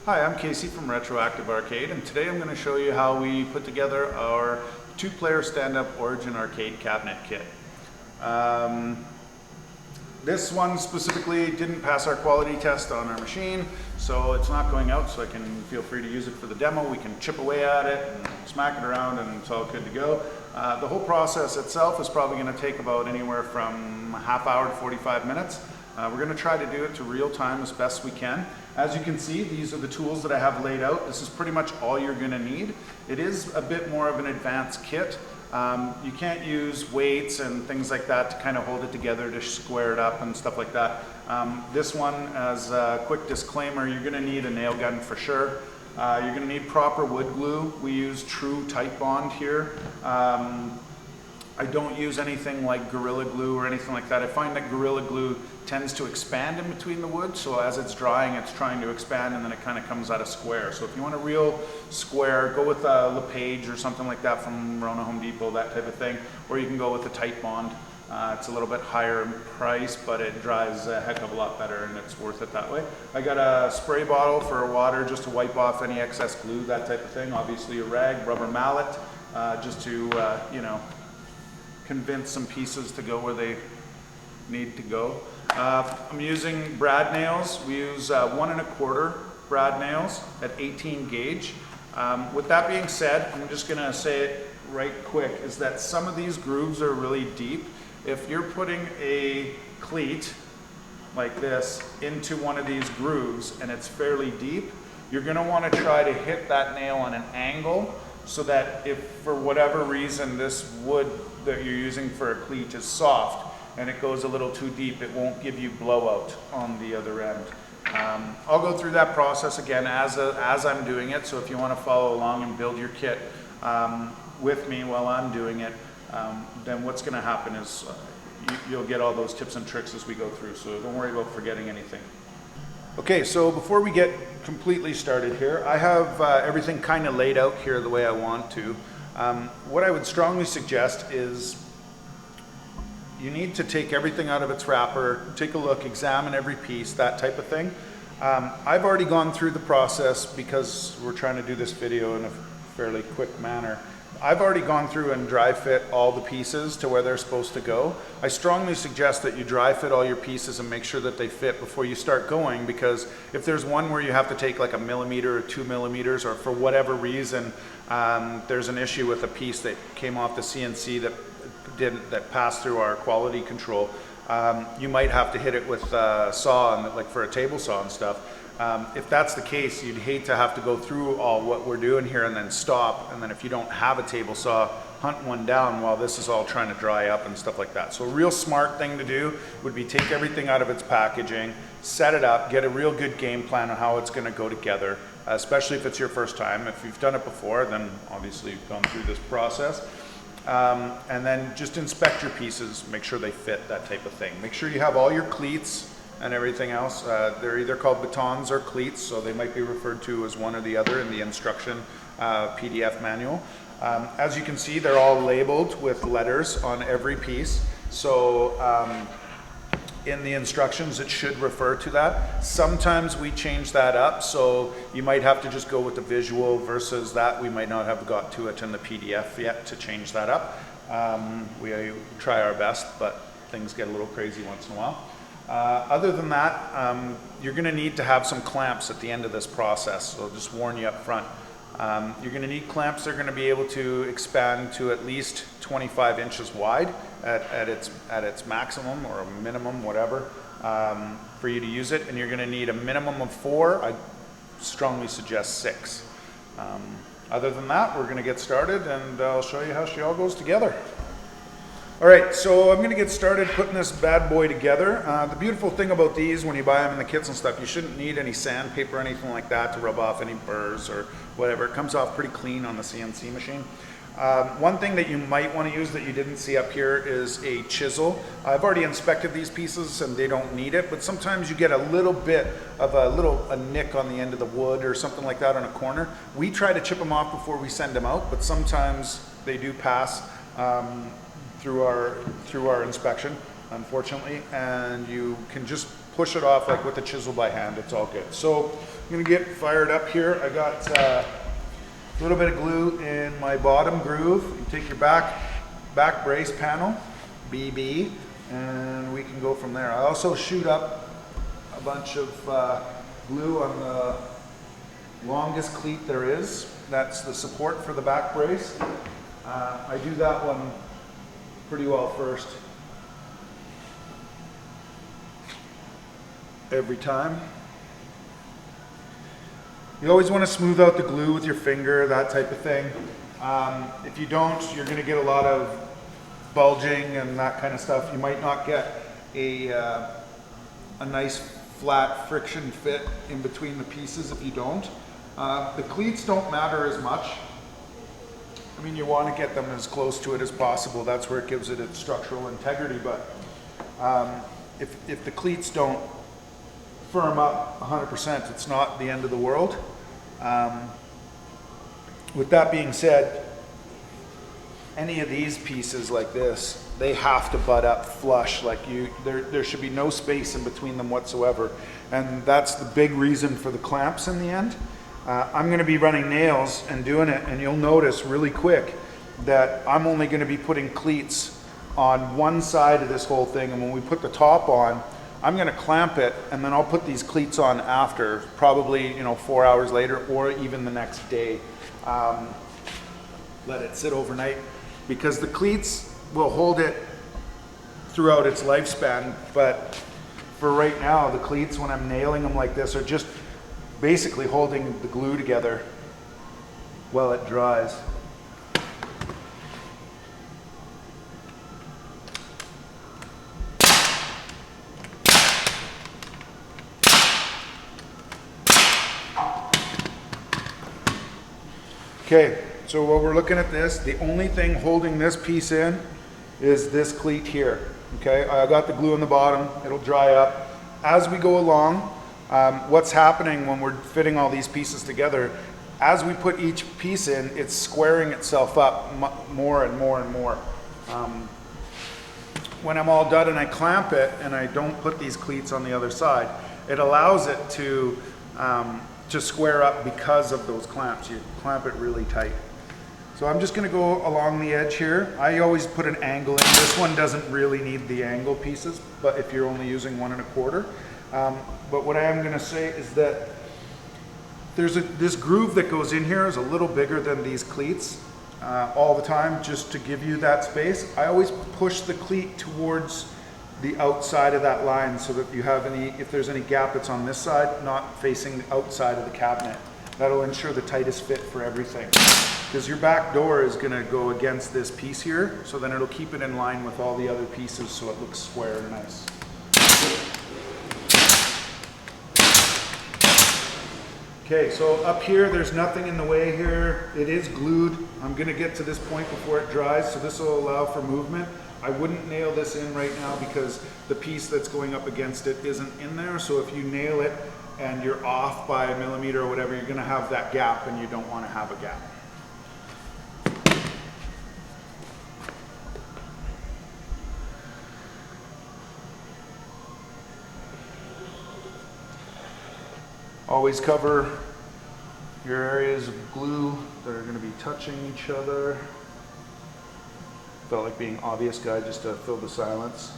Hi, I'm Casey from Retro Active Arcade, and today I'm going to show you how we put together our two-player stand-up Origin arcade cabinet kit. This one specifically didn't pass our quality test on our machine, so it's not going out, so I can feel free to use it for the demo. We can chip away at it and smack it around and it's all good to go. The whole process itself is probably going to take about anywhere from a half hour to 45 minutes. We're going to try to do it to real time as best we can. As you can see, these are the tools that I have laid out. This is pretty much all you're going to need. It is a bit more of an advanced kit. You can't use weights and things like that to kind of hold it together, to square it up and stuff like that. This one, as a quick disclaimer, you're going to need a nail gun for sure. You're going to need proper wood glue. We use true tight bond here. I don't use anything like Gorilla Glue or anything like that. I find that Gorilla Glue tends to expand in between the wood, so as it's drying it's trying to expand and then it kind of comes out a square. So if you want a real square, go with a LePage or something like that from Rona Home Depot, that type of thing, or you can go with a tight bond. It's a little bit higher in price, but it dries a heck of a lot better and it's worth it that way. I got a spray bottle for water just to wipe off any excess glue, that type of thing. Obviously a rag, rubber mallet, just to you know, convince some pieces to go where they need to go. I'm using brad nails. We use 1 1/4 brad nails at 18 gauge. With that being said, I'm just gonna say it right quick, is that some of these grooves are really deep. If you're putting a cleat like this into one of these grooves and it's fairly deep, you're gonna wanna try to hit that nail on an angle so that if for whatever reason this wood that you're using for a cleat is soft and it goes a little too deep, it won't give you blowout on the other end. I'll go through that process again as I'm doing it, so if you want to follow along and build your kit with me while I'm doing it, then what's going to happen is you'll get all those tips and tricks as we go through, so don't worry about forgetting anything. Okay, so before we get completely started here, I have everything kind of laid out here the way I want to. What I would strongly suggest is you need to take everything out of its wrapper, take a look, examine every piece, that type of thing. I've already gone through the process because we're trying to do this video in a fairly quick manner. I've already gone through and dry fit all the pieces to where they're supposed to go. I strongly suggest that you dry fit all your pieces and make sure that they fit before you start going, because if there's one where you have to take like 1 millimeter or 2 millimeters, or for whatever reason there's an issue with a piece that came off the CNC that passed through our quality control, you might have to hit it with a saw, like for a table saw and stuff. If that's the case, you'd hate to have to go through all what we're doing here and then stop, and then if you don't have a table saw, hunt one down while this is all trying to dry up and stuff like that. So a real smart thing to do would be take everything out of its packaging, set it up, get a real good game plan on how it's going to go together, especially if it's your first time. If you've done it before, then obviously you've gone through this process. And then just inspect your pieces, make sure they fit, that type of thing. Make sure you have all your cleats and everything else. They're either called batons or cleats, so they might be referred to as one or the other in the instruction PDF manual. As you can see, they're all labeled with letters on every piece. So in the instructions it should refer to that. Sometimes we change that up, so you might have to just go with the visual versus that. We might not have got to it in the PDF yet to change that up. We try our best, but things get a little crazy once in a while. Other than that, you're going to need to have some clamps at the end of this process, so I'll just warn you up front. You're going to need clamps that are going to be able to expand to at least 25 inches wide at its maximum or a minimum, whatever, for you to use it. And you're going to need a minimum of 4. I strongly suggest 6. Other than that, we're going to get started and I'll show you how she all goes together. Alright, so I'm going to get started putting this bad boy together. The beautiful thing about these, when you buy them in the kits and stuff, you shouldn't need any sandpaper or anything like that to rub off any burrs or whatever. It comes off pretty clean on the CNC machine. One thing that you might want to use that you didn't see up here is a chisel. I've already inspected these pieces and they don't need it, but sometimes you get a little bit of a nick on the end of the wood or something like that on a corner. We try to chip them off before we send them out, but sometimes they do pass through our inspection, unfortunately, and you can just push it off like with a chisel by hand, it's all good. So I'm gonna get fired up here. I got a little bit of glue in my bottom groove. You take your back brace panel, BB, and we can go from there. I also shoot up a bunch of glue on the longest cleat there is. That's the support for the back brace. I do that one pretty well first. Every time. You always want to smooth out the glue with your finger, that type of thing. If you don't, you're going to get a lot of bulging and that kind of stuff. You might not get a nice flat friction fit in between the pieces if you don't. The cleats don't matter as much. I mean, you want to get them as close to it as possible. That's where it gives it its structural integrity. But if the cleats don't firm up 100%, it's not the end of the world. With that being said, any of these pieces like this, they have to butt up flush. Like there should be no space in between them whatsoever. And that's the big reason for the clamps in the end. I'm going to be running nails and doing it, and you'll notice really quick that I'm only going to be putting cleats on one side of this whole thing, and when we put the top on, I'm going to clamp it, and then I'll put these cleats on after, probably 4 hours later or even the next day. Let it sit overnight, because the cleats will hold it throughout its lifespan. But for right now, the cleats, when I'm nailing them like this, are just basically holding the glue together while it dries. Okay, so while we're looking at this, the only thing holding this piece in is this cleat here. Okay, I got the glue on the bottom, it'll dry up. As we go along, what's happening when we're fitting all these pieces together, as we put each piece in, it's squaring itself up more and more and more. When I'm all done and I clamp it and I don't put these cleats on the other side, it allows it to square up because of those clamps. You clamp it really tight. So I'm just going to go along the edge here. I always put an angle in. This one doesn't really need the angle pieces, but if you're only using 1 1/4. But what I am going to say is that this groove that goes in here is a little bigger than these cleats all the time, just to give you that space. I always push the cleat towards the outside of that line so that you have if there's any gap that's on this side, not facing the outside of the cabinet. That'll ensure the tightest fit for everything. Because your back door is going to go against this piece here, so then it'll keep it in line with all the other pieces so it looks square and nice. Okay, so up here, there's nothing in the way here. It is glued. I'm going to get to this point before it dries, so this will allow for movement. I wouldn't nail this in right now because the piece that's going up against it isn't in there. So if you nail it and you're off by a millimeter or whatever, you're going to have that gap, and you don't want to have a gap. Always cover your areas of glue that are going to be touching each other. Felt like being obvious guy just to fill the silence.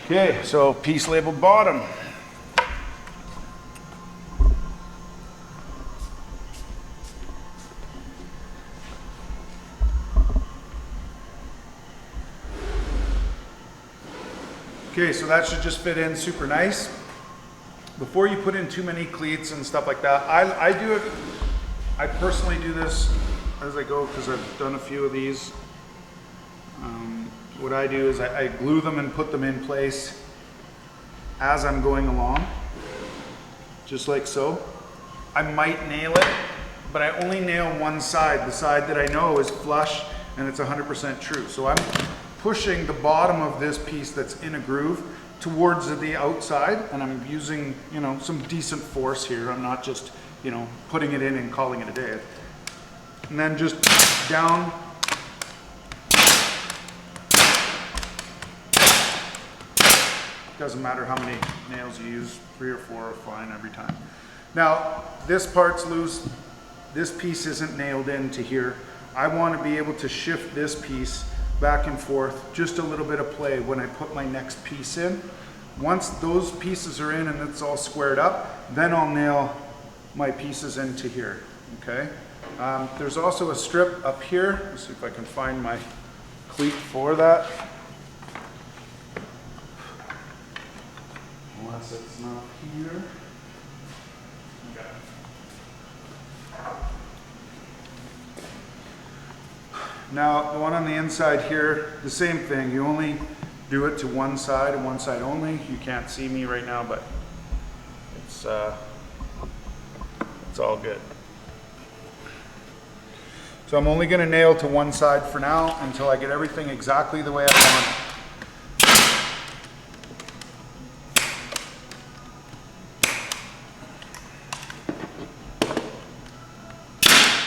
Okay, so piece labeled bottom. Okay, so that should just fit in super nice. Before you put in too many cleats and stuff like that, I personally do this as I go because I've done a few of these. What I do is I glue them and put them in place as I'm going along, just like so. I might nail it, but I only nail one side, the side that I know is flush and it's 100% true. So I'm pushing the bottom of this piece that's in a groove towards the outside, and I'm using, some decent force here. I'm not just you know, putting it in and calling it a day. And then just down. Doesn't matter how many nails you use, 3 or 4 are fine every time. Now, this part's loose. This piece isn't nailed into here. I want to be able to shift this piece back and forth, just a little bit of play when I put my next piece in. Once those pieces are in and it's all squared up, then I'll nail my pieces into here, okay? There's also a strip up here. Let's see if I can find my cleat for that. Unless it's not here. Okay. Now, the one on the inside here, the same thing. You only do it to one side and one side only. You can't see me right now, but it's all good. So I'm only going to nail to one side for now until I get everything exactly the way I want it.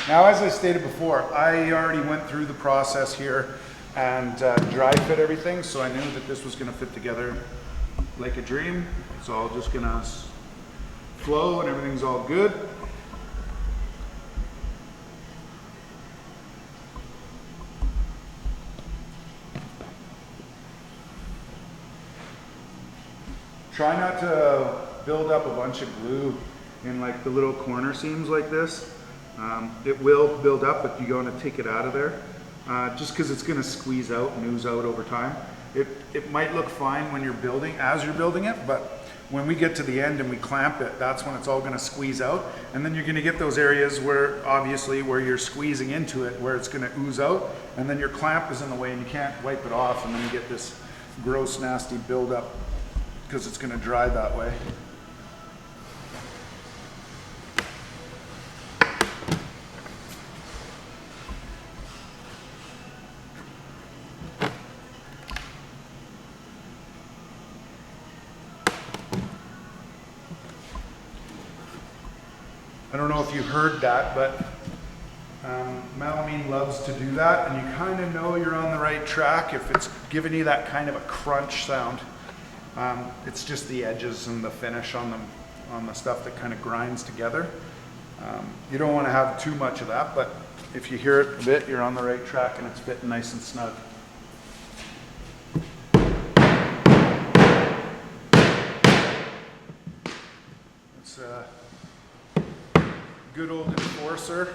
Now, as I stated before, I already went through the process here and dry fit everything, so I knew that this was going to fit together like a dream. It's all just going to flow and everything's all good. Try not to build up a bunch of glue in like the little corner seams like this. It will build up, but you're going to take it out of there just because it's going to squeeze out and ooze out over time. It might look fine when you're building, as you're building it, but when we get to the end and we clamp it, that's when it's all going to squeeze out. And then you're going to get those areas where, obviously, where you're squeezing into it, where it's going to ooze out, and then your clamp is in the way and you can't wipe it off, and then you get this gross, nasty buildup because it's going to dry that way. I don't know if you heard that, but melamine loves to do that, and you kind of know you're on the right track if it's giving you that kind of a crunch sound. It's just the edges and the finish on the stuff that kind of grinds together. You don't want to have too much of that, but if you hear it a bit, you're on the right track and it's fitting nice and snug. It's good old enforcer.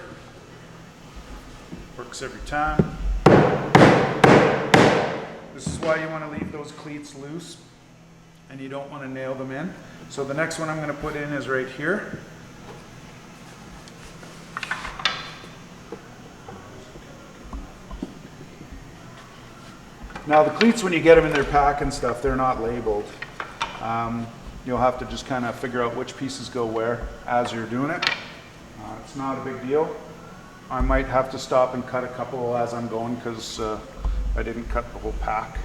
Works every time. This is why you want to leave those cleats loose and you don't want to nail them in. So the next one I'm going to put in is right here. Now the cleats, when you get them in their pack and stuff, they're not labeled. You'll have to just kind of figure out which pieces go where as you're doing it. It's not a big deal. I might have to stop and cut a couple as I'm going because I didn't cut the whole pack.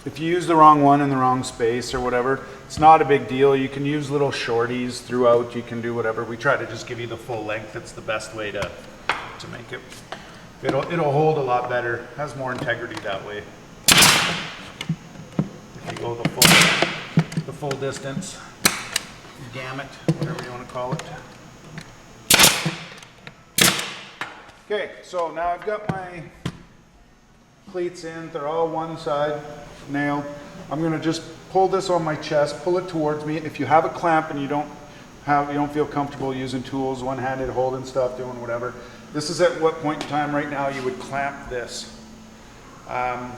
If you use the wrong one in the wrong space or whatever, it's not a big deal. You can use little shorties throughout. You can do whatever. We try to just give you the full length. It's the best way to make it. It'll hold a lot better. Has more integrity that way. If you go the full distance, gamut, whatever you want to call it. Okay, so now I've got my cleats in. They're all one side nailed. I'm going to just pull this on my chest, pull it towards me. If you have a clamp and you don't feel comfortable using tools, one-handed holding stuff, doing whatever, this is at what point in time right now you would clamp this. And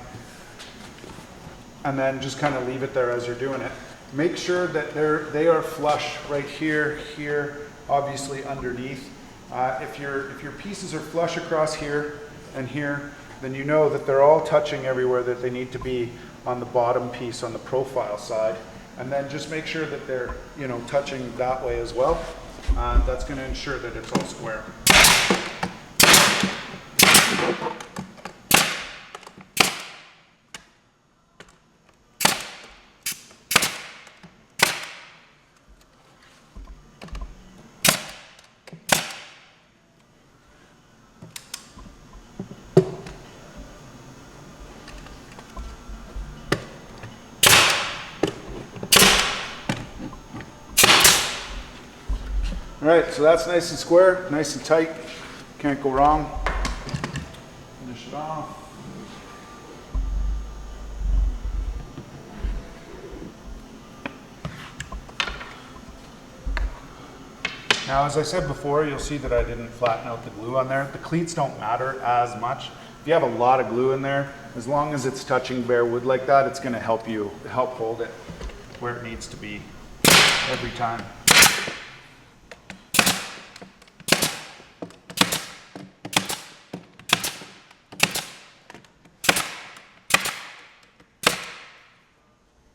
then just kind of leave it there as you're doing it. Make sure that they are flush right here, obviously underneath. If your pieces are flush across here and here, then you know that they're all touching everywhere that they need to be on the bottom piece on the profile side. And then just make sure that they're, touching that way as well. That's going to ensure that it's all square. All right, so that's nice and square, nice and tight. Can't go wrong. Finish it off. Now, as I said before, you'll see that I didn't flatten out the glue on there. The cleats don't matter as much. If you have a lot of glue in there, as long as it's touching bare wood like that, it's gonna help hold it where it needs to be every time.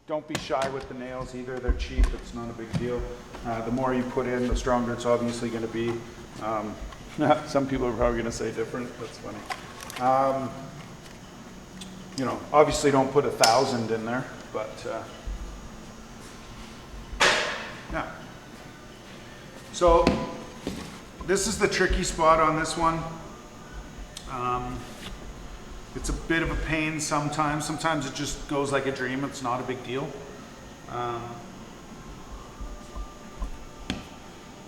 Don't be shy with the nails either. They're cheap. It's not a big deal. The more you put in, the stronger it's obviously going to be. Some people are probably going to say different. That's funny. You know, obviously don't put 1,000 in there, but yeah. So this is the tricky spot on this one. It's a bit of a pain sometimes. Sometimes it just goes like a dream. It's not a big deal.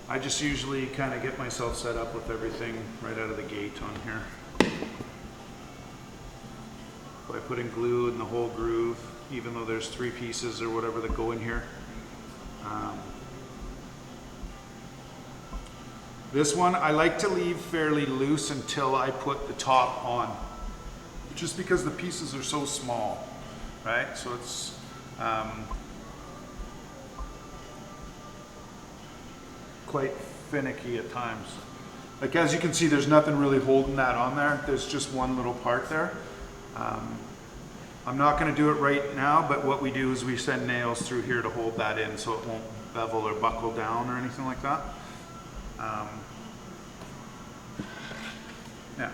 I just usually kind of get myself set up with everything right out of the gate on here. By putting glue in the whole groove, even though there's 3 pieces or whatever that go in here. This one I like to leave fairly loose until I put the top on. Just because the pieces are so small, right? So it's quite finicky at times. Like as you can see, there's nothing really holding that on there. There's just one little part there. I'm not going to do it right now, but what we do is we send nails through here to hold that in so it won't bevel or buckle down or anything like that. Yeah.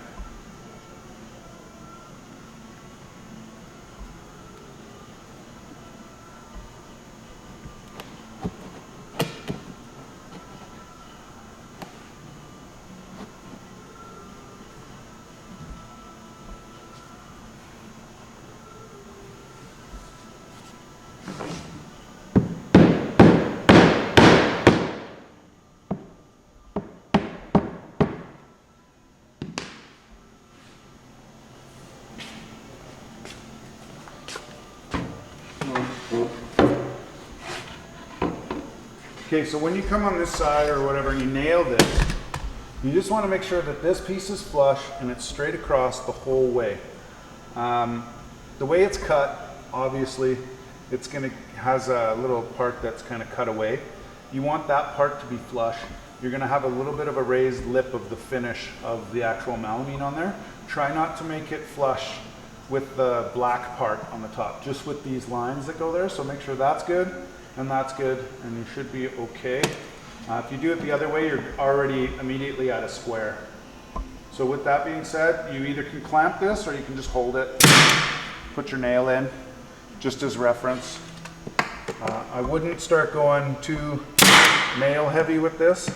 Okay, so when you come on this side or whatever and you nail this, you just want to make sure that this piece is flush and it's straight across the whole way. The way it's cut, obviously, has a little part that's kind of cut away. You want that part to be flush. You're going to have a little bit of a raised lip of the finish of the actual melamine on there. Try not to make it flush with the black part on the top, just with these lines that go there. So make sure that's good. And that's good, and you should be okay. If you do it the other way, you're already immediately at a square. So with that being said, you either can clamp this or you can just hold it, put your nail in, just as reference. I wouldn't start going too nail heavy with this.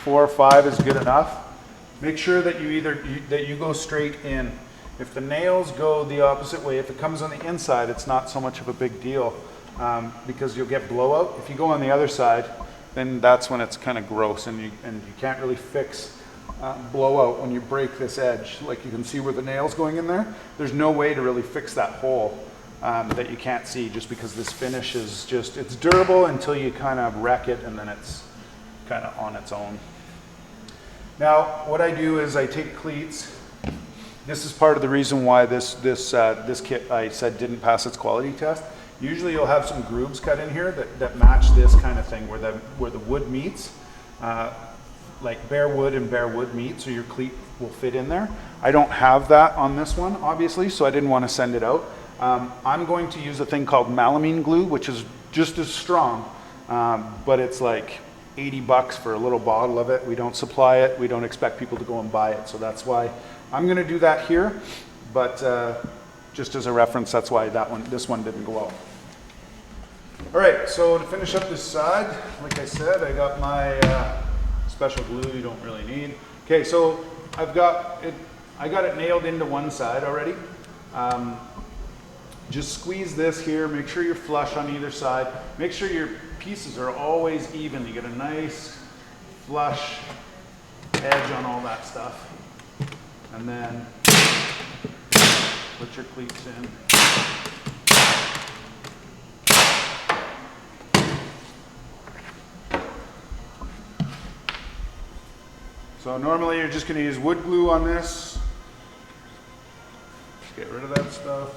4 or 5 is good enough. Make sure that you go straight in. If the nails go the opposite way, if it comes on the inside, it's not so much of a big deal because you'll get blowout. If you go on the other side, then that's when it's kind of gross, and you can't really fix blowout when you break this edge. Like you can see where the nail's going in there. There's no way to really fix that hole that you can't see, just because this finish is just, it's durable until you kind of wreck it, and then it's kind of on its own. Now, what I do is I take cleats. This is part of the reason why this kit I said didn't pass its quality test. Usually you'll have some grooves cut in here that match this kind of thing, where the wood meets, like bare wood and bare wood meet, so your cleat will fit in there. I don't have that on this one, obviously, so I didn't want to send it out. I'm going to use a thing called melamine glue, which is just as strong, but it's like $80 for a little bottle of it. We don't supply it. We don't expect people to go and buy it. So that's why I'm going to do that here. But just as a reference, that's why this one didn't go out. All right, so to finish up this side, like I said, I got my special glue you don't really need. Okay, so I got it nailed into one side already. Just squeeze this here, make sure you're flush on either side. Make sure your pieces are always even. You get a nice flush edge on all that stuff. And then put your cleats in. So normally you're just going to use wood glue on this. Just get rid of that stuff.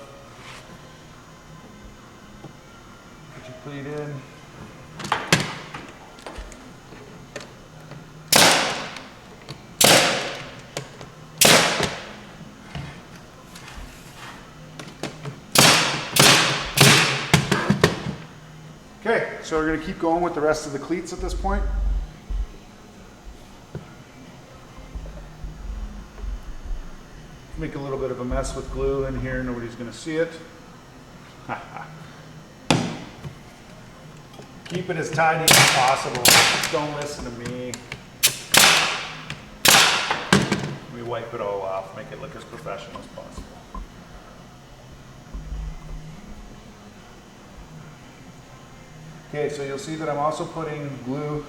Put your cleat in. Okay, so we're going to keep going with the rest of the cleats at this point. Make a little bit of a mess with glue in here, nobody's going to see it. Keep it as tidy as possible. Don't listen to me. We wipe it all off, make it look as professional as possible. Okay, so you'll see that I'm also putting glue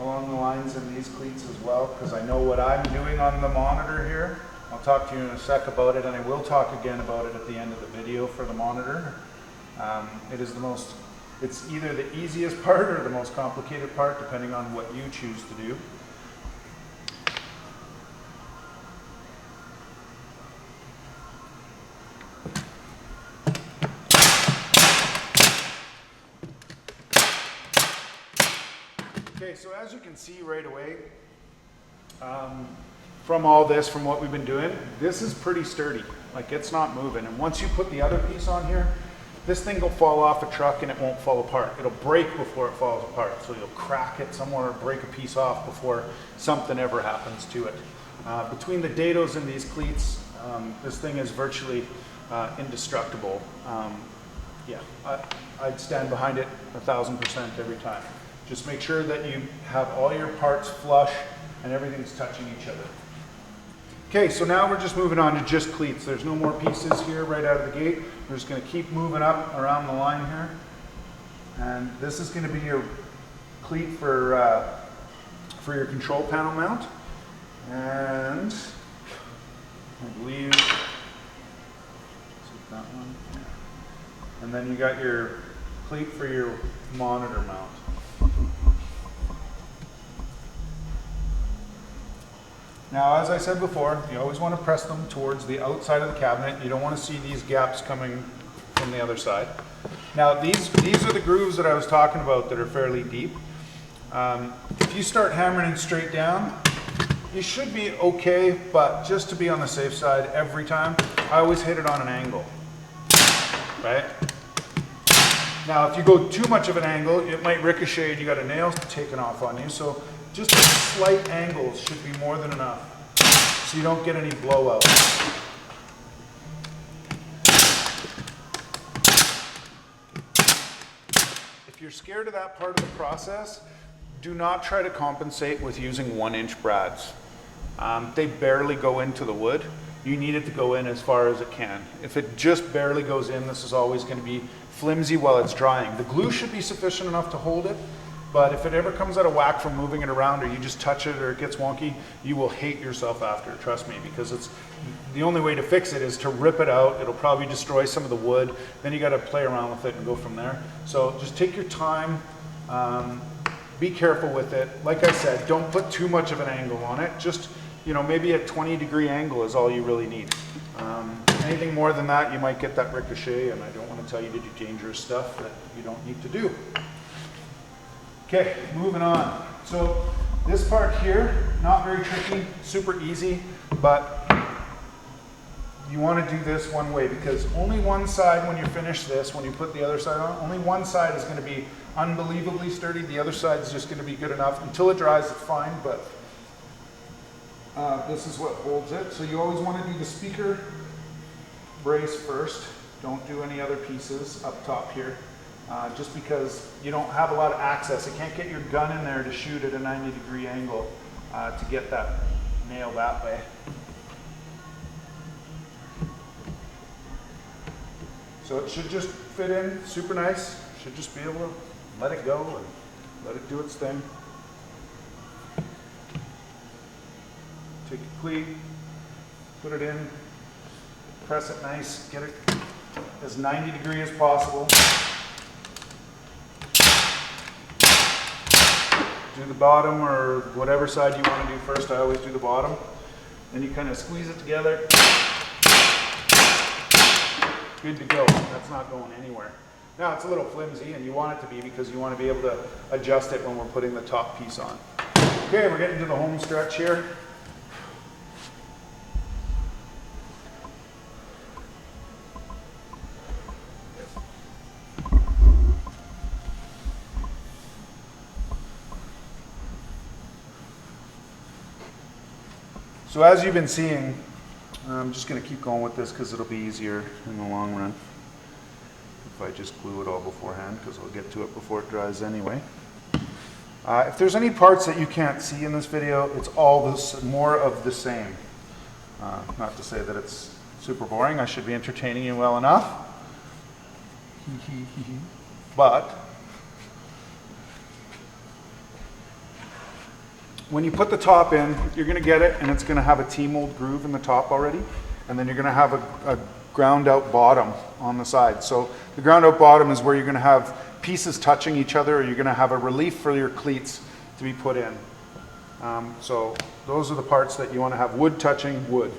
along the lines in these cleats as well, because I know what I'm doing on the monitor here. I'll talk to you in a sec about it, and I will talk again about it at the end of the video for the monitor. It's either the easiest part or the most complicated part, depending on what you choose to do. Okay, so as you can see right away, from all this, from what we've been doing, this is pretty sturdy. Like, it's not moving. And once you put the other piece on here, this thing will fall off a truck and it won't fall apart. It'll break before it falls apart. So you'll crack it somewhere or break a piece off before something ever happens to it. Between the dados and these cleats, this thing is virtually indestructible. Yeah, I'd stand behind it 1000% every time. Just make sure that you have all your parts flush and everything's touching each other. Okay, so now we're just moving on to just cleats. There's no more pieces here right out of the gate. We're just going to keep moving up around the line here. And this is going to be your cleat for your control panel mount. And I believe, that one. And then you got your cleat for your monitor mount. Now, as I said before, you always want to press them towards the outside of the cabinet. You don't want to see these gaps coming from the other side. Now, these are the grooves that I was talking about that are fairly deep. If you start hammering it straight down, you should be okay, but just to be on the safe side every time, I always hit it on an angle, right? Now, if you go too much of an angle, it might ricochet and you got a nail taken off on you. So just a slight angles should be more than enough, so you don't get any blowout. If you're scared of that part of the process, do not try to compensate with using 1-inch brads. They barely go into the wood. You need it to go in as far as it can. If it just barely goes in, this is always going to be flimsy while it's drying. The glue should be sufficient enough to hold it, but if it ever comes out of whack from moving it around, or you just touch it or it gets wonky, you will hate yourself after, trust me, because it's the only way to fix it is to rip it out. It'll probably destroy some of the wood. Then you got to play around with it and go from there. So just take your time. Be careful with it. Like I said, don't put too much of an angle on it. Just, maybe a 20-degree angle is all you really need. Anything more than that, you might get that ricochet, and I don't want to tell you to do dangerous stuff that you don't need to do. Okay, moving on. So this part here, not very tricky, super easy, but you want to do this one way, because only one side, when you finish this, when you put the other side on, only one side is going to be unbelievably sturdy. The other side is just going to be good enough. Until it dries, it's fine, but this is what holds it. So you always want to do the speaker brace first. Don't do any other pieces up top here, just because you don't have a lot of access. You can't get your gun in there to shoot at a 90-degree angle to get that nail that way. So it should just fit in super nice. Should just be able to let it go and let it do its thing. Take a cleat, put it in, press it nice, get it as 90 degree as possible. Do the bottom or whatever side you want to do first. I always do the bottom. Then you kind of squeeze it together. Good to go. That's not going anywhere. Now it's a little flimsy and you want it to be because you want to be able to adjust it when we're putting the top piece on. Okay, we're getting to the home stretch here. So as you've been seeing, I'm just going to keep going with this because it'll be easier in the long run if I just glue it all beforehand, because I'll get to it before it dries anyway. If there's any parts that you can't see in this video, it's all this, more of the same. Not to say that it's super boring. I should be entertaining you well enough. But when you put the top in, you're going to get it and it's going to have a T-mold groove in the top already, and then you're going to have a ground out bottom on the side. So the ground out bottom is where you're going to have pieces touching each other, or you're going to have a relief for your cleats to be put in. So those are the parts that you want to have wood touching wood.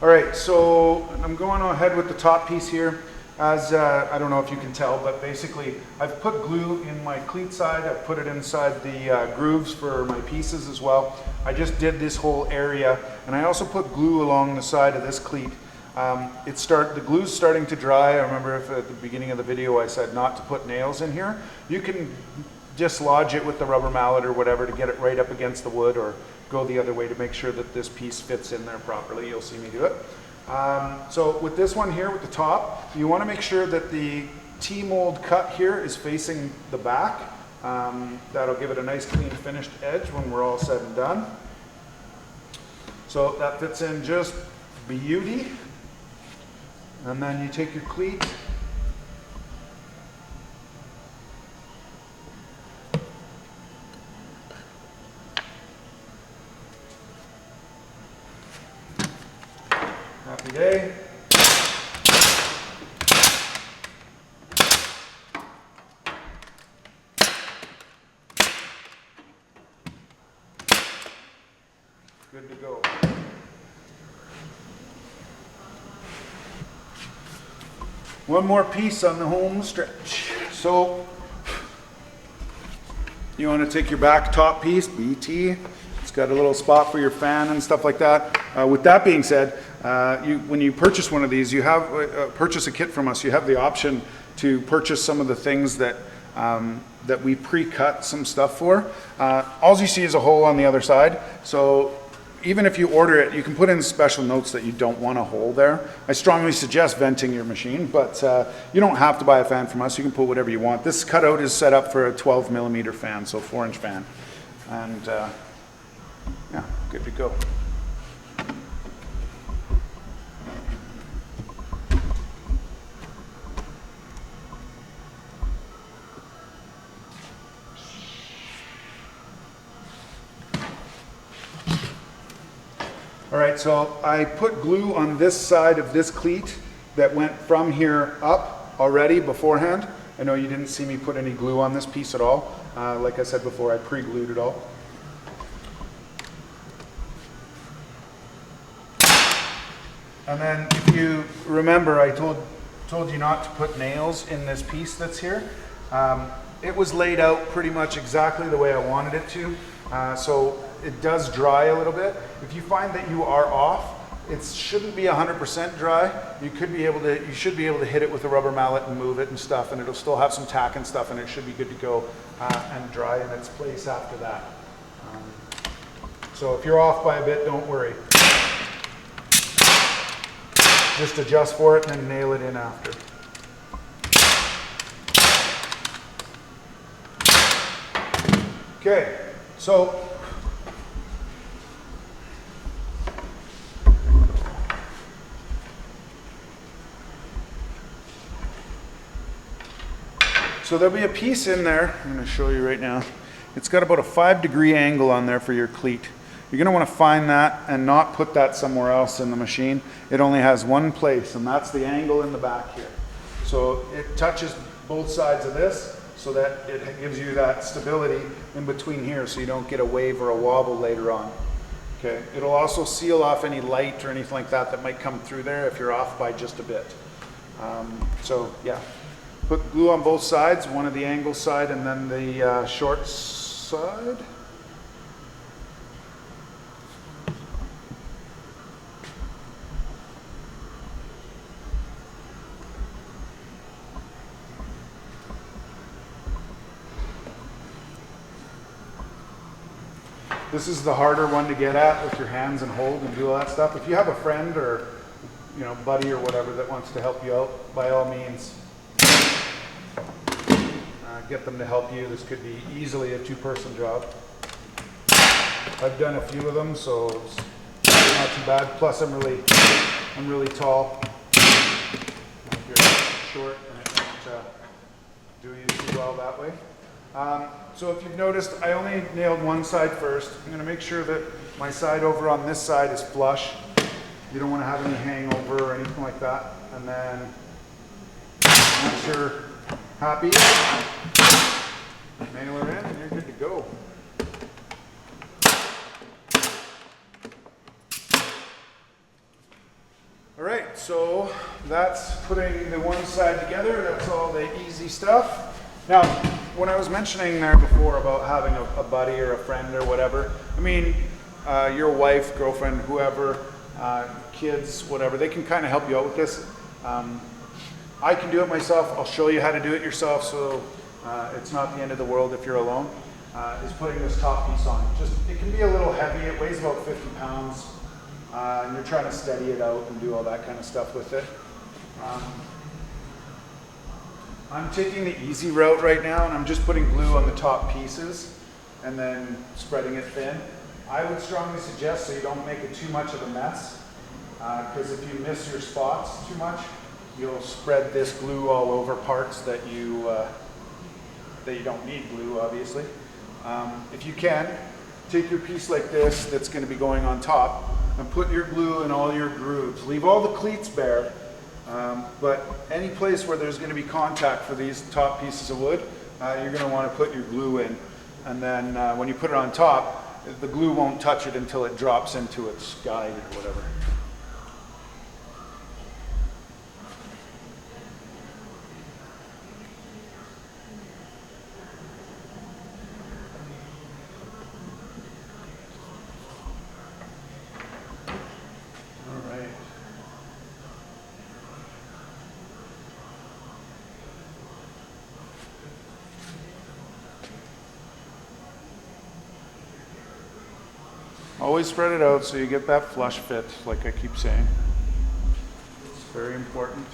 All right, so I'm going ahead with the top piece here. As I don't know if you can tell, but basically I've put glue in my cleat side. I've put it inside the grooves for my pieces as well. I just did this whole area, and I also put glue along the side of this cleat. The glue's starting to dry. I remember if at the beginning of the video I said not to put nails in here. You can dislodge it with the rubber mallet or whatever to get it right up against the wood, or go the other way to make sure that this piece fits in there properly. You'll see me do it. So with this one here, with the top, you want to make sure that the T-mold cut here is facing the back. That'll give it a nice clean finished edge when we're all said and done. So that fits in just beauty. And then you take your cleat, happy day. Good to go. One more piece on the home stretch. So you want to take your back top piece, BT. It's got a little spot for your fan and stuff like that. With that being said, when you purchase one of these, you have purchase a kit from us. You have the option to purchase some of the things that that we pre-cut some stuff for. All you see is a hole on the other side. So even if you order it, you can put in special notes that you don't want a hole there. I strongly suggest venting your machine, but you don't have to buy a fan from us. You can put whatever you want. This cutout is set up for a 12 millimeter fan, so 4-inch fan. And yeah, good to go. All right, so I put glue on this side of this cleat that went from here up already beforehand. I know you didn't see me put any glue on this piece at all. Like I said before, I pre-glued it all. And then if you remember, I told you not to put nails in this piece that's here. It was laid out pretty much exactly the way I wanted it to. So it does dry a little bit. If you find that you are off, it shouldn't be 100% dry. You should be able to hit it with a rubber mallet and move it and stuff, and it'll still have some tack and stuff, and it should be good to go and dry in its place after that. So if you're off by a bit, don't worry. Just adjust for it and then nail it in after. Okay, so So there'll be a piece in there, I'm going to show you right now. It's got about a 5-degree angle on there for your cleat. You're going to want to find that and not put that somewhere else in the machine. It only has one place, and that's the angle in the back here. So it touches both sides of this so that it gives you that stability in between here so you don't get a wave or a wobble later on. Okay. It'll also seal off any light or anything like that that might come through there if you're off by just a bit. So yeah, put glue on both sides, one of the angle side and then the short side. This is the harder one to get at with your hands and hold and do all that stuff. If you have a friend or buddy or whatever that wants to help you out, by all means, get them to help you. This could be easily a 2-person job. I've done a few of them, so it's not too bad. Plus, I'm really tall. If you're short, and it won't do you too well that way. So if you've noticed, I only nailed one side first. I'm going to make sure that my side over on this side is flush. You don't want to have any hangover or anything like that. And then, once you're happy, nail her in and you're good to go. All right, so that's putting the one side together. That's all the easy stuff. Now, when I was mentioning there before about having a buddy or a friend or whatever, I mean, your wife, girlfriend, whoever, kids, whatever, they can kind of help you out with this. I can do it myself. I'll show you how to do it yourself, so it's not the end of the world if you're alone. Is putting this top piece on. It can be a little heavy. It weighs about 50 pounds, and you're trying to steady it out and do all that kind of stuff with it. I'm taking the easy route right now, and I'm just putting glue on the top pieces and then spreading it thin. I would strongly suggest so you don't make it too much of a mess, because if you miss your spots too much, you'll spread this glue all over parts that you don't need glue, obviously. If you can, take your piece like this that's going to be going on top and put your glue in all your grooves. Leave all the cleats bare. But any place where there's going to be contact for these top pieces of wood, you're going to want to put your glue in. And then when you put it on top, the glue won't touch it until it drops into its guide or whatever. Always spread it out so you get that flush fit, like I keep saying. It's very important.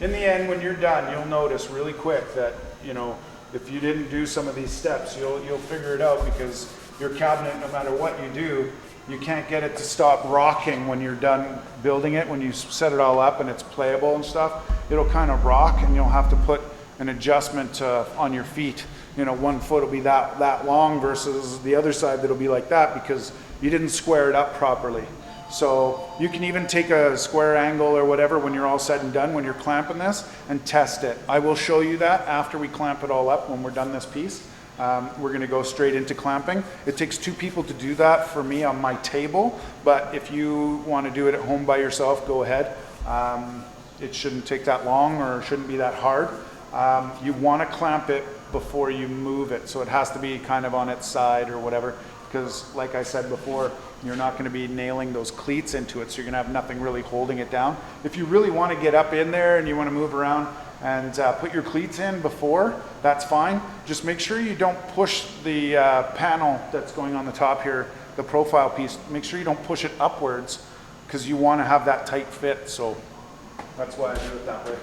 In the end, when you're done, you'll notice really quick that, if you didn't do some of these steps, you'll figure it out, because your cabinet, no matter what you do, you can't get it to stop rocking when you're done building it. When you set it all up and it's playable and stuff, it'll kind of rock, and you'll have to put an adjustment on your feet. One foot will be that long versus the other side that'll be like that because you didn't square it up properly. So you can even take a square angle or whatever when you're all said and done, when you're clamping this, and test it. I will show you that after we clamp it all up when we're done this piece. We're going to go straight into clamping. It takes 2 people to do that for me on my table, but if you want to do it at home by yourself, go ahead. It shouldn't take that long, or shouldn't be that hard. You want to clamp it before you move it, so it has to be kind of on its side or whatever, because like I said before, you're not going to be nailing those cleats into it, so you're going to have nothing really holding it down. If you really want to get up in there and you want to move around and put your cleats in before, that's fine. Just make sure you don't push the panel that's going on the top here, the profile piece. Make sure you don't push it upwards, because you want to have that tight fit, so that's why I do it that way.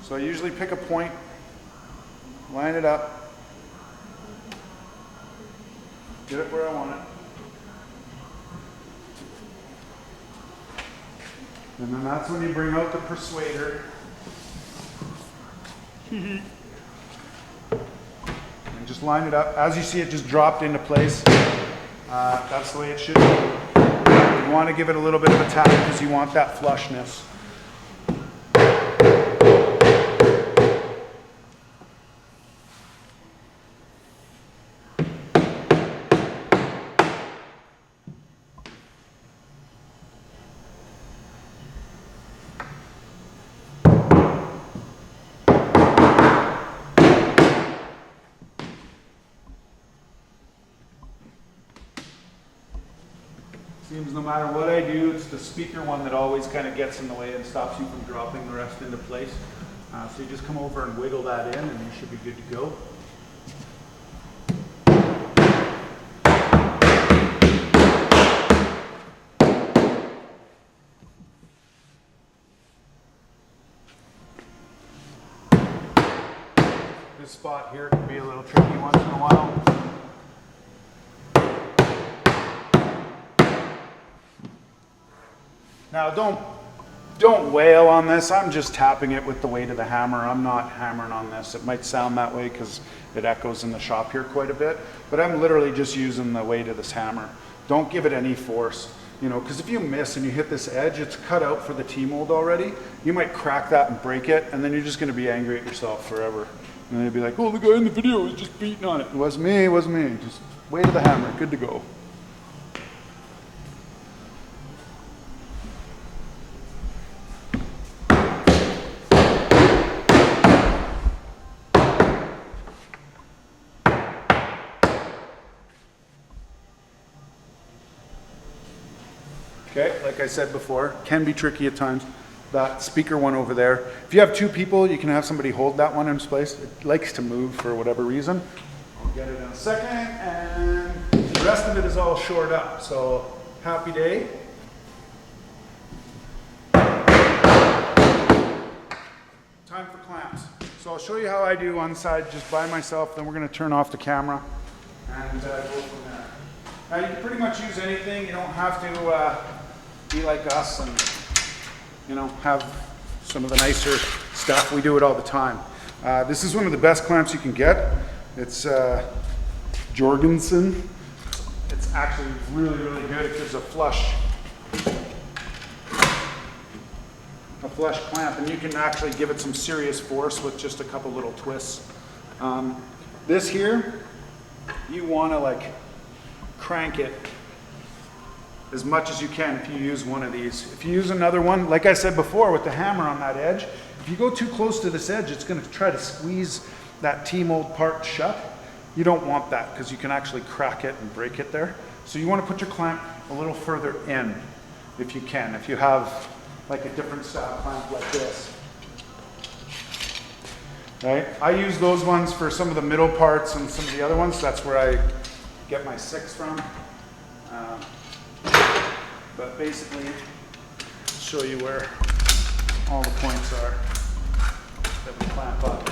So I usually pick a point, line it up, Get it where I want it. And then that's when you bring out the persuader. And just line it up. As you see, it just dropped into place. That's the way it should be. You want to give it a little bit of a tap because you want that flushness. Seems no matter what I do, it's the speaker one that always kind of gets in the way and stops you from dropping the rest into place. So you just come over and wiggle that in and you should be good to go. This spot here can be a little tricky once in a while. Now don't wail on this. I'm just tapping it with the weight of the hammer. I'm not hammering on this. It might sound that way because it echoes in the shop here quite a bit, but I'm literally just using the weight of this hammer. Don't give it any force, you know, because if you miss and you hit this edge, it's cut out for the T-mold already. You might crack that and break it, and then you're just going to be angry at yourself forever. And then you'll be like, oh, the guy in the video was just beating on it. It wasn't me, it wasn't me. Just weight of the hammer, good to go. Okay, like I said before, can be tricky at times. That speaker one over there. If you have two people, you can have somebody hold that one in its place. It likes to move for whatever reason. I'll get it in a second, and the rest of it is all shored up. So, happy day. Time for clamps. So I'll show you how I do on side just by myself, then we're going to turn off the camera and go from there. Now you can pretty much use anything. You don't have to be like us and, you know, have some of the nicer stuff. We do it all the time. This is one of the best clamps you can get. It's Jorgensen. It's actually really, really good. It gives a flush clamp, and you can actually give it some serious force with just a couple little twists. This here, you want to like crank it as much as you can if you use one of these. If you use another one, like I said before with the hammer on that edge, if you go too close to this edge, it's going to try to squeeze that T-mold part shut. You don't want that because you can actually crack it and break it there. So you want to put your clamp a little further in if you can. If you have like a different style clamp like this. Right? I use those ones for some of the middle parts and some of the other ones. That's where I get my 6 from. But basically, I'll show you where all the points are that we clamp up.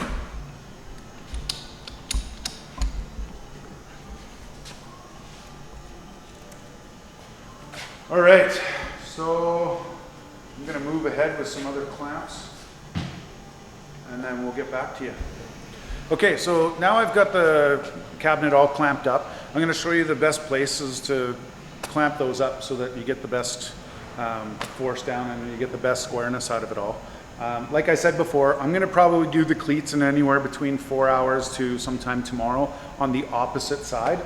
All right, so I'm going to move ahead with some other clamps, and then we'll get back to you. Okay, so now I've got the cabinet all clamped up. I'm going to show you the best places to clamp those up so that you get the best force down and you get the best squareness out of it all. Like I said before, I'm going to probably do the cleats in anywhere between 4 hours to sometime tomorrow on the opposite side,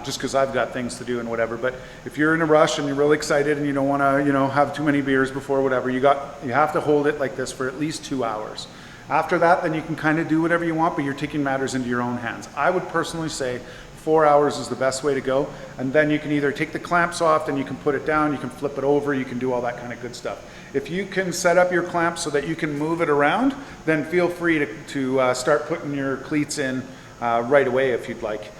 just because I've got things to do and whatever. But if you're in a rush and you're really excited and you don't want to, you know, have too many beers before whatever, you have to hold it like this for at least 2 hours. After that, then you can kind of do whatever you want, but you're taking matters into your own hands. I would personally say 4 hours is the best way to go, and then you can either take the clamps off, and you can put it down, you can flip it over, you can do all that kind of good stuff. If you can set up your clamp so that you can move it around, then feel free to start putting your cleats in right away if you'd like.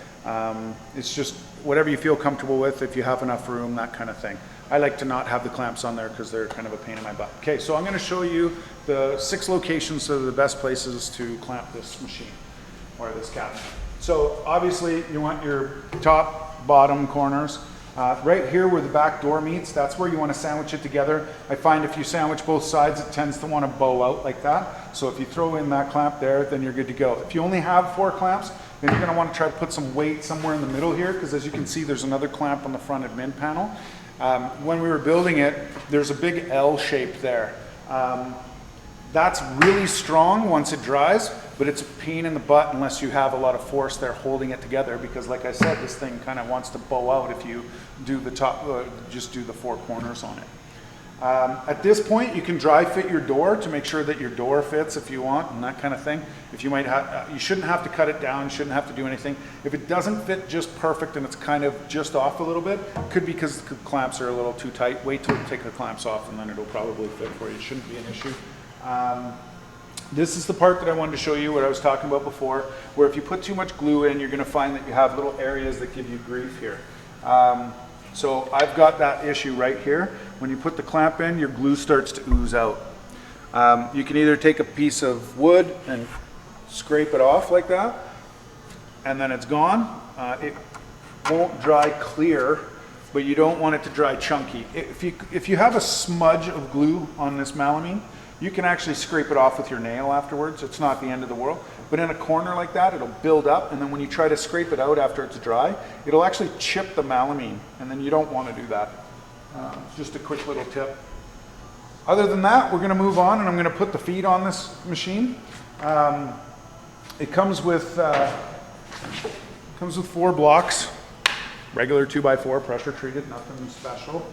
It's just whatever you feel comfortable with, if you have enough room, that kind of thing. I like to not have the clamps on there because they're kind of a pain in my butt. Okay, so I'm going to show you the 6 locations that are the best places to clamp this machine or this cabinet. So obviously you want your top bottom corners. Right here where the back door meets, that's where you want to sandwich it together. I find if you sandwich both sides, it tends to want to bow out like that. So if you throw in that clamp there, then you're good to go. If you only have 4 clamps, then you're going to want to try to put some weight somewhere in the middle here, because as you can see, there's another clamp on the front admin panel. When we were building it, there's a big L shape there. That's really strong once it dries, but it's a pain in the butt unless you have a lot of force there holding it together, because like I said, this thing kind of wants to bow out if you do the top, just do the 4 corners on it. At this point, you can dry fit your door to make sure that your door fits if you want, and that kind of thing. If you might have, you shouldn't have to cut it down, you shouldn't have to do anything. If it doesn't fit just perfect and it's kind of just off a little bit, it could be because the clamps are a little too tight. Wait till you take the clamps off and then it'll probably fit for you. It shouldn't be an issue. This is the part that I wanted to show you, what I was talking about before, where if you put too much glue in, you're going to find that you have little areas that give you grief here. So I've got that issue right here. When you put the clamp in, your glue starts to ooze out. You can either take a piece of wood and scrape it off like that, and then it's gone. It won't dry clear, but you don't want it to dry chunky. If you have a smudge of glue on this melamine, you can actually scrape it off with your nail afterwards. It's not the end of the world. But in a corner like that, it'll build up, and then when you try to scrape it out after it's dry, it'll actually chip the melamine, and then you don't want to do that. Just a quick little tip. Other than that, we're going to move on, and I'm going to put the feet on this machine. It comes with 4 blocks. Regular 2x4, pressure treated, nothing special.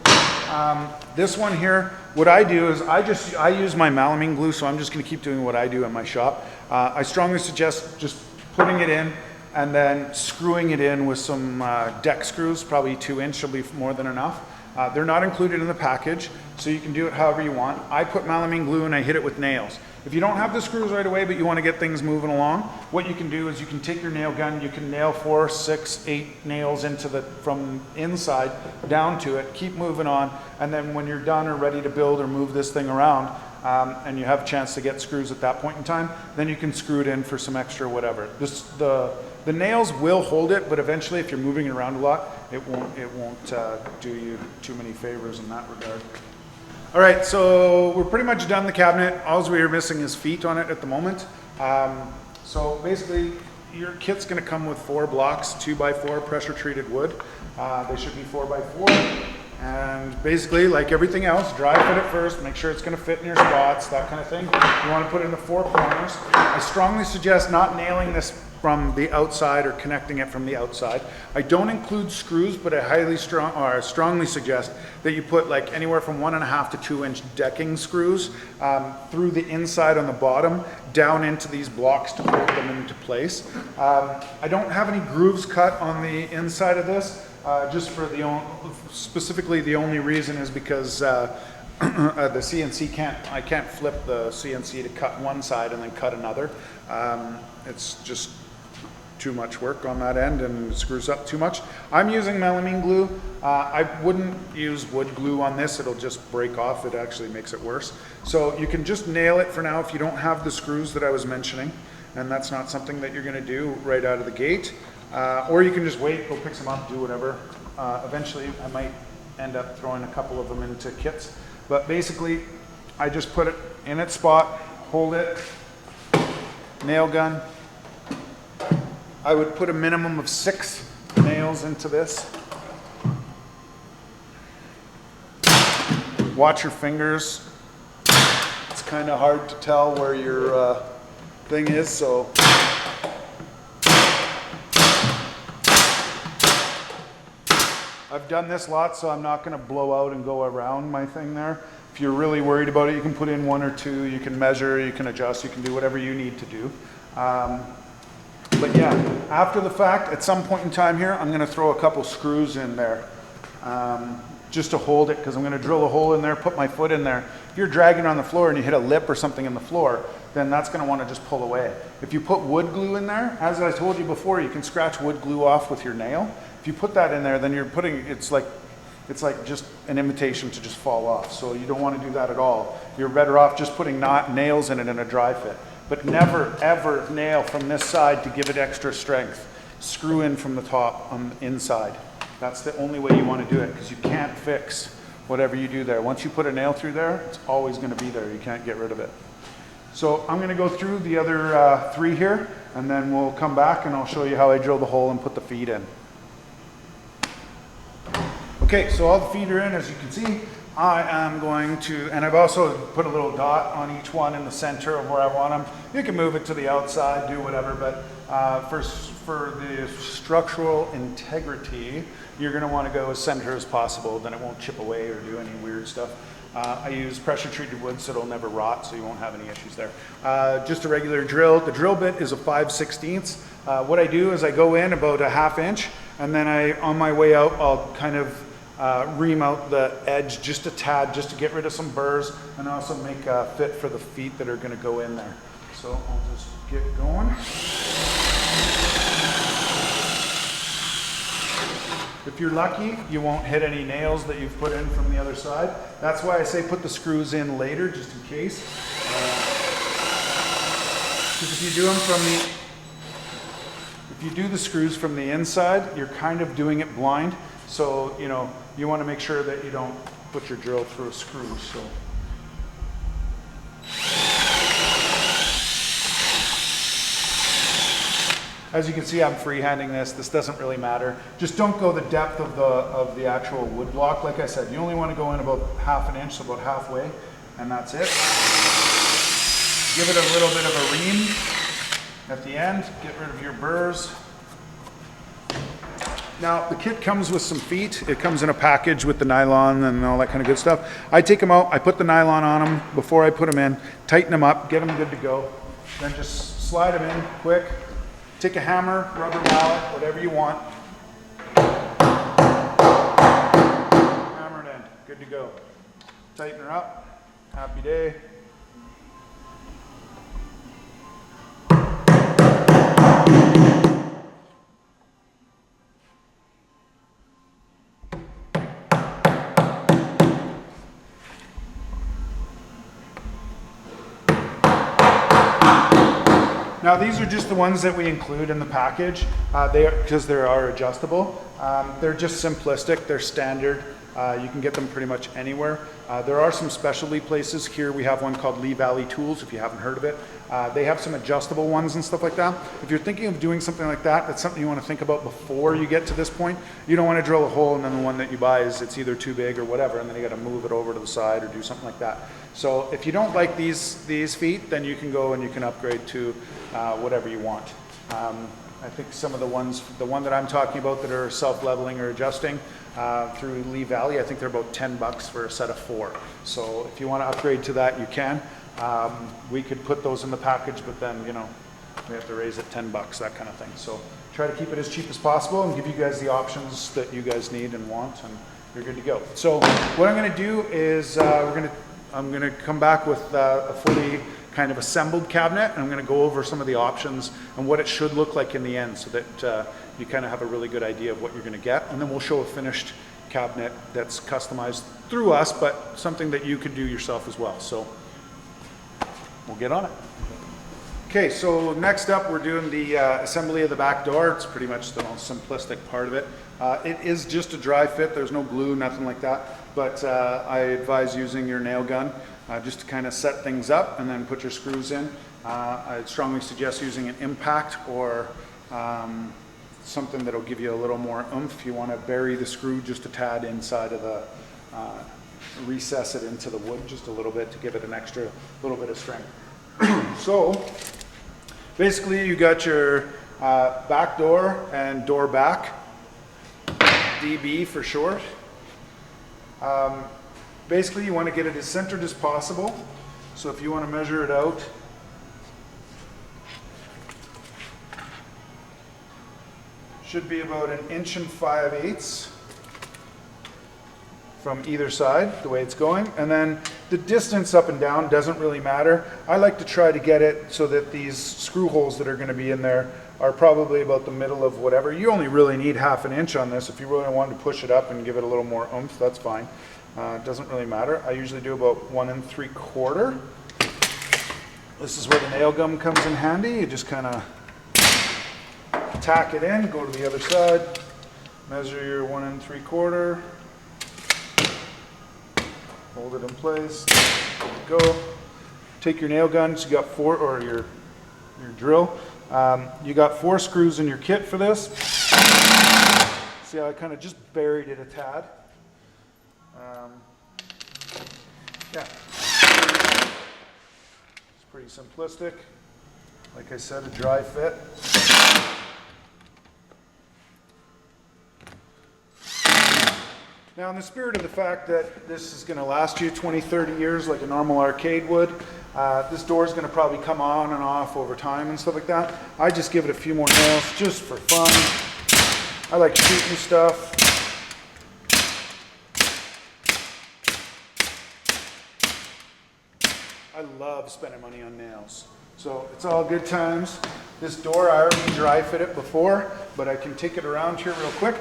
This one here, what I do is I use my melamine glue, so I'm just going to keep doing what I do in my shop. I strongly suggest just putting it in and then screwing it in with some deck screws, probably 2-inch will be more than enough. They're not included in the package, so you can do it however you want. I put melamine glue and I hit it with nails. If you don't have the screws right away, but you want to get things moving along, what you can do is you can take your nail gun, you can nail 4, 6, 8 nails into from inside down to it, keep moving on, and then when you're done or ready to build or move this thing around, and you have a chance to get screws at that point in time, then you can screw it in for some extra whatever. The nails will hold it, but eventually if you're moving it around a lot, it won't do you too many favors in that regard. All right, so we're pretty much done the cabinet. All we are missing is feet on it at the moment. So basically, your kit's gonna come with 4 blocks, 2x4 pressure treated wood. They should be 4x4. And basically, like everything else, dry fit it first, make sure it's gonna fit in your spots, that kind of thing. You wanna put it in the 4 corners. I strongly suggest not nailing this from the outside or connecting it from the outside. I don't include screws, but I strongly suggest that you put like anywhere from 1.5 to 2-inch decking screws through the inside on the bottom down into these blocks to hold them into place. I don't have any grooves cut on the inside of this, just for specifically the only reason is because the CNC I can't flip the CNC to cut one side and then cut another. It's just too much work on that end and it screws up too much. I'm using melamine glue. I wouldn't use wood glue on this, it'll just break off, it actually makes it worse. So you can just nail it for now if you don't have the screws that I was mentioning, and that's not something that you're gonna do right out of the gate. Or you can just wait, go pick some up, do whatever. Eventually I might end up throwing a couple of them into kits. But basically, I just put it in its spot, hold it, nail gun. I would put a minimum of 6 nails into this. Watch your fingers. It's kind of hard to tell where your thing is, so. I've done this a lot, so I'm not going to blow out and go around my thing there. If you're really worried about it, you can put in 1 or 2, you can measure, you can adjust, you can do whatever you need to do. But yeah, after the fact, at some point in time here, I'm going to throw a couple screws in there just to hold it, because I'm going to drill a hole in there, put my foot in there. If you're dragging on the floor and you hit a lip or something in the floor, then that's going to want to just pull away. If you put wood glue in there, as I told you before, you can scratch wood glue off with your nail. If you put that in there, then you're putting, it's like just an invitation to just fall off. So you don't want to do that at all. You're better off just putting nails in it in a dry fit. But never, ever nail from this side to give it extra strength. Screw in from the top on the inside. That's the only way you want to do it, because you can't fix whatever you do there. Once you put a nail through there, it's always going to be there. You can't get rid of it. So I'm going to go through the other 3 here, and then we'll come back and I'll show you how I drill the hole and put the feed in. Okay, so all the feet are in, as you can see. I am going to, and I've also put a little dot on each one in the center of where I want them. You can move it to the outside, do whatever, but for the structural integrity, you're going to want to go as center as possible, then it won't chip away or do any weird stuff. I use pressure treated wood so it'll never rot, so you won't have any issues there. Just a regular drill. The drill bit is a 5/16. What I do is I go in about a 1/2 inch, and then on my way out, I'll kind of ream out the edge just a tad, just to get rid of some burrs, and also make a fit for the feet that are going to go in there. So I'll just get going. If you're lucky, you won't hit any nails that you've put in from the other side. That's why I say put the screws in later, just in case. Because if you do the screws from the inside, you're kind of doing it blind. So, you know, you want to make sure that you don't put your drill through a screw. So. As you can see, I'm freehanding this. This doesn't really matter. Just don't go the depth of the actual wood block. Like I said, you only want to go in about 1/2 inch, so about halfway, and that's it. Give it a little bit of a ream at the end. Get rid of your burrs. Now, the kit comes with some feet. It comes in a package with the nylon and all that kind of good stuff. I take them out, I put the nylon on them before I put them in, tighten them up, get them good to go. Then just slide them in quick. Take a hammer, rubber mallet, whatever you want. Hammer it in, good to go. Tighten her up, happy day. Now these are just the ones that we include in the package because they are adjustable. They're just simplistic, they're standard. You can get them pretty much anywhere. There are some specialty places. Here we have one called Lee Valley Tools, if you haven't heard of it. They have some adjustable ones and stuff like that. If you're thinking of doing something like that, that's something you want to think about before you get to this point. You don't want to drill a hole and then the one that you buy it's either too big or whatever, and then you got to move it over to the side or do something like that. So if you don't like these feet, then you can go and you can upgrade to whatever you want. I think some of the one that I'm talking about that are self-leveling or adjusting through Lee Valley, I think they're about $10 for a set of 4. So if you want to upgrade to that, you can. We could put those in the package, but then, you know, we have to raise it $10, that kind of thing. So try to keep it as cheap as possible and give you guys the options that you guys need and want, and you're good to go. So what I'm going to do is I'm going to come back with a fully kind of assembled cabinet, and I'm going to go over some of the options and what it should look like in the end, so that you kind of have a really good idea of what you're going to get, and then we'll show a finished cabinet that's customized through us, but something that you could do yourself as well. So we'll get on it. Okay, so next up we're doing the assembly of the back door. It's pretty much the most simplistic part of it. It is just a dry fit. There's no glue, nothing like that, but I advise using your nail gun just to kind of set things up and then put your screws in. I'd strongly suggest using an impact or something that'll give you a little more oomph. You want to bury the screw just a tad inside of the, recess it into the wood just a little bit to give it an extra little bit of strength. So basically you got your back door and door back, DB for short. Basically you want to get it as centered as possible. So if you want to measure it out, should be about 1 5/8 inches from either side, the way it's going. And then the distance up and down doesn't really matter. I like to try to get it so that these screw holes that are going to be in there are probably about the middle of whatever. You only really need 1/2 inch on this. If you really wanted to push it up and give it a little more oomph, that's fine. It doesn't really matter. I usually do about 1 3/4. This is where the nail gun comes in handy. You just kind of tack it in, go to the other side, Measure your 1 3/4. Hold it in place. There you go. Take your nail guns. You got 4, or your drill. You got 4 screws in your kit for this. See how I kind of just buried it a tad. Yeah. It's pretty simplistic. Like I said, a dry fit. Now, in the spirit of the fact that this is going to last you 20, 30 years like a normal arcade would, this door is going to probably come on and off over time and stuff like that. I just give it a few more nails just for fun. I like shooting stuff. I love spending money on nails. So it's all good times. This door, I already dry fit it before, but I can take it around here real quick.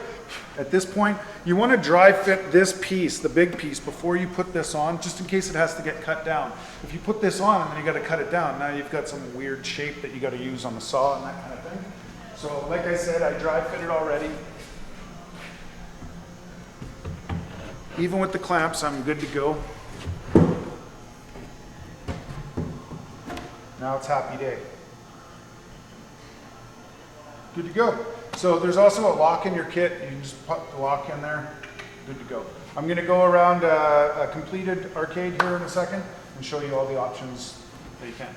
At this point, you want to dry fit this piece, the big piece, before you put this on, just in case it has to get cut down. If you put this on and then you got to cut it down, now you've got some weird shape that you got to use on the saw and that kind of thing. So like I said, I dry fit it already. Even with the clamps, I'm good to go. Now it's happy day. Good to go. So there's also a lock in your kit. You can just put the lock in there. Good to go. I'm going to go around a completed arcade here in a second and show you all the options that you can.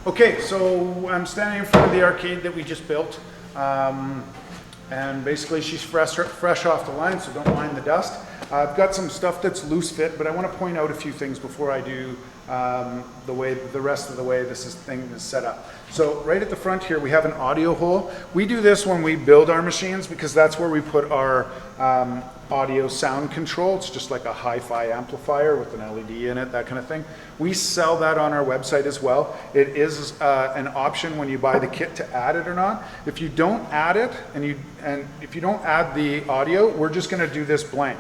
Okay, so I'm standing in front of the arcade that we just built. And basically she's fresh off the line, so don't mind the dust. I've got some stuff that's loose fit, but I want to point out a few things before I do the rest of the way this thing is set up. So right at the front here, we have an audio hole. We do this when we build our machines because that's where we put our audio sound control. It's just like a hi-fi amplifier with an LED in it, that kind of thing. We sell that on our website as well. It is an option when you buy the kit to add it or not. If you don't add it, and if you don't add the audio, we're just going to do this blank.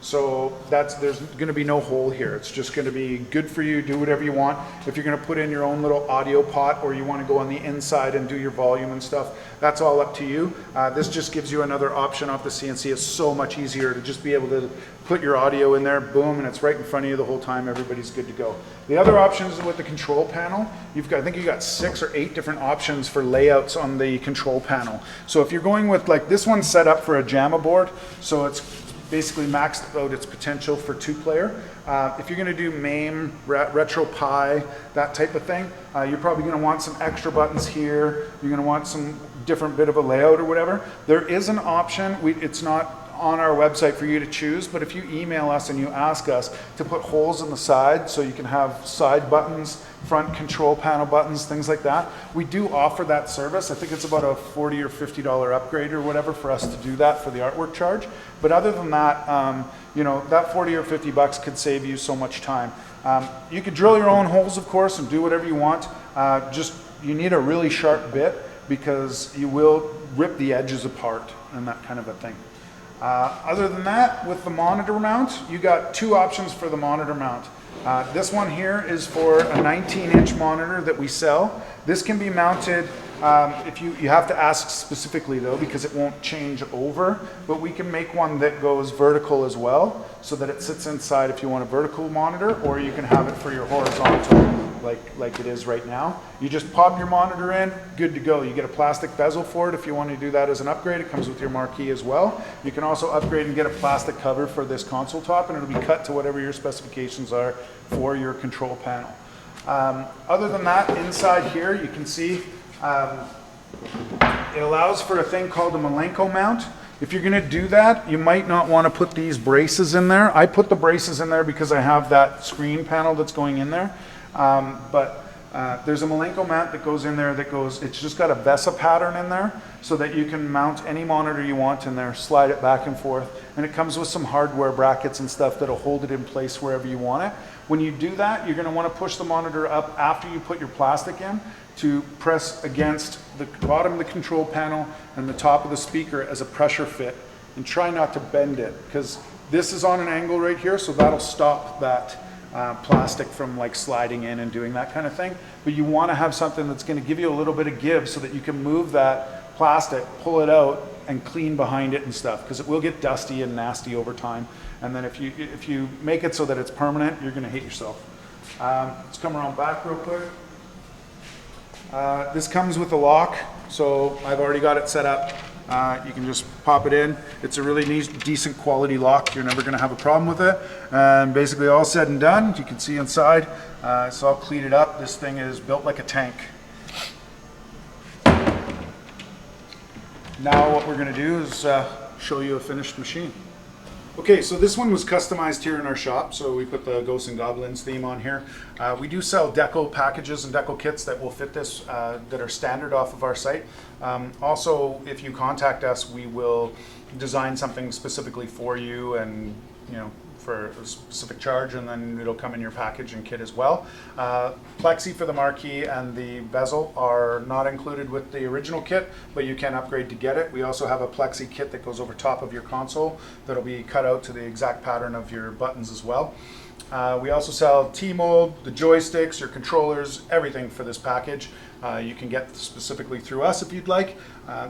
So there's going to be no hole here. It's just going to be good for you. Do whatever you want. If you're going to put in your own little audio pot, or you want to go on the inside and do your volume and stuff, that's all up to you. This just gives you another option off the CNC. It's so much easier to just be able to put your audio in there, boom, and it's right in front of you the whole time. Everybody's good to go. The other options with the control panel, I think you got 6 or 8 different options for layouts on the control panel. So if you're going with, like, this one's set up for a JAMA board, so it's basically maxed out its potential for 2-player. If you're going to do MAME, Retro Pi, that type of thing, you're probably going to want some extra buttons here. You're going to want some different bit of a layout or whatever. There is an option. It's not on our website for you to choose, but if you email us and you ask us to put holes in the side so you can have side buttons, front control panel buttons, things like that, we do offer that service. I think it's about a $40 or $50 upgrade or whatever for us to do that for the artwork charge. But other than that, you know, that 40 or 50 bucks could save you so much time. You could drill your own holes, of course, and do whatever you want. Just you need a really sharp bit because you will rip the edges apart and that kind of a thing. Other than that, with the monitor mount, you got 2 options for the monitor mount. This one here is for a 19-inch monitor that we sell. This can be mounted, if you have to ask specifically though, because it won't change over, but we can make one that goes vertical as well, so that it sits inside if you want a vertical monitor, or you can have it for your horizontal, like it is right now. You just pop your monitor in, good to go. You get a plastic bezel for it if you want to do that as an upgrade. It comes with your marquee as well. You can also upgrade and get a plastic cover for this console top, and it'll be cut to whatever your specifications are for your control panel. Other than that, inside here you can see it allows for a thing called a Malenko mount. If you're going to do that, you might not want to put these braces in there. I put the braces in there because I have that screen panel that's going in there. There's a Malenko mount that goes in there it's just got a VESA pattern in there so that you can mount any monitor you want in there, slide it back and forth, and it comes with some hardware brackets and stuff that'll hold it in place wherever you want it. When you do that, you're going to want to push the monitor up after you put your plastic in to press against the bottom of the control panel and the top of the speaker as a pressure fit, and try not to bend it, because this is on an angle right here, so that'll stop that plastic from like sliding in and doing that kind of thing. But you want to have something that's going to give you a little bit of give so that you can move that plastic, pull it out, and clean behind it and stuff, because it will get dusty and nasty over time. And then if you make it so that it's permanent, you're going to hate yourself. Let's come around back real quick. This comes with a lock, so I've already got it set up. You can just pop it in. It's a really decent quality lock. You're never going to have a problem with it. And basically all said and done, you can see inside, it's all cleated up. This thing is built like a tank. Now what we're going to do is show you a finished machine. Okay, so this one was customized here in our shop, so we put the Ghosts and Goblins theme on here. We do sell deco packages and deco kits that will fit this, that are standard off of our site. Also, if you contact us, we will design something specifically for you, and for a specific charge, and then it'll come in your package and kit as well. Plexi for the marquee and the bezel are not included with the original kit, but you can upgrade to get it. We also have a plexi kit that goes over top of your console that'll be cut out to the exact pattern of your buttons as well. We also sell T-mold, the joysticks, your controllers, everything for this package. You can get specifically through us if you'd like.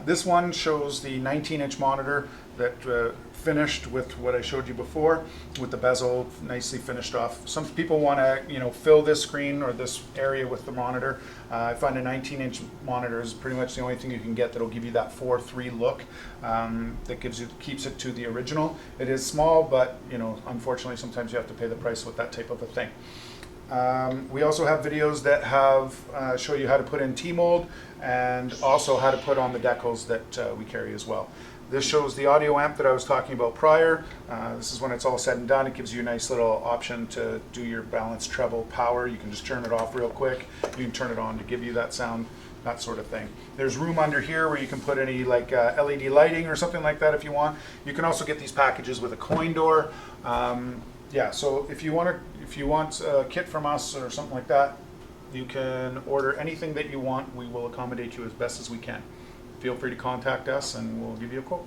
This one shows the 19-inch monitor that finished with what I showed you before, with the bezel nicely finished off. Some people want to fill this screen or this area with the monitor. I find a 19-inch monitor is pretty much the only thing you can get that'll give you that 4:3 look, that keeps it to the original. It is small, but unfortunately sometimes you have to pay the price with that type of a thing. We also have videos that show you how to put in T-mold, and also how to put on the decals that we carry as well. This shows the audio amp that I was talking about prior. This is when it's all said and done. It gives you a nice little option to do your balanced treble power. You can just turn it off real quick. You can turn it on to give you that sound, that sort of thing. There's room under here where you can put any LED lighting or something like that if you want. You can also get these packages with a coin door. Yeah, so if you want a kit from us or something like that, you can order anything that you want. We will accommodate you as best as we can. Feel free to contact us and we'll give you a quote.